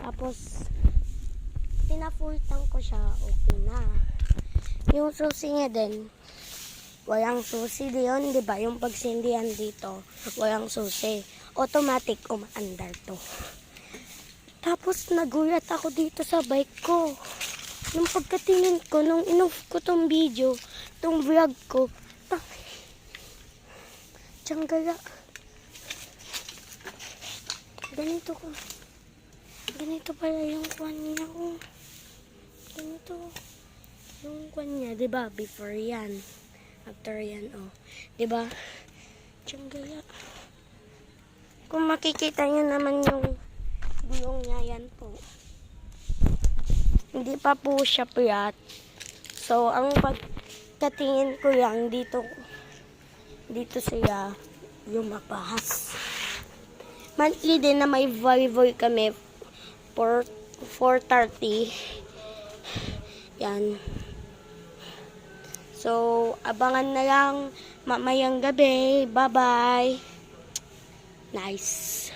Tapos, pina-full tank ko siya, okay na. Yung susi niya din, walang susi diyon, di ba? Yung pagsindihan dito, walang susi. Automatic umaandar to. Tapos, nagulat ako dito sa bike ko. Nung pagkatingin ko, nung in-off ko tong video, tong vlog ko, tsanggala. Ganito ko. Ganito pala yung kwan niya ko. Ganito. Yung kwan niya, diba? Before yan. After yan, oh. Diba? Tsanggala. Kung makikita niyo naman yung gulong niya, yan po. Hindi pa po siya flat. So, ang pagkatingin ko lang dito siya lumabas. Monthly din na may voy kami for 4:30. Yan. So, abangan na lang mamayang gabi. Bye-bye. Nice.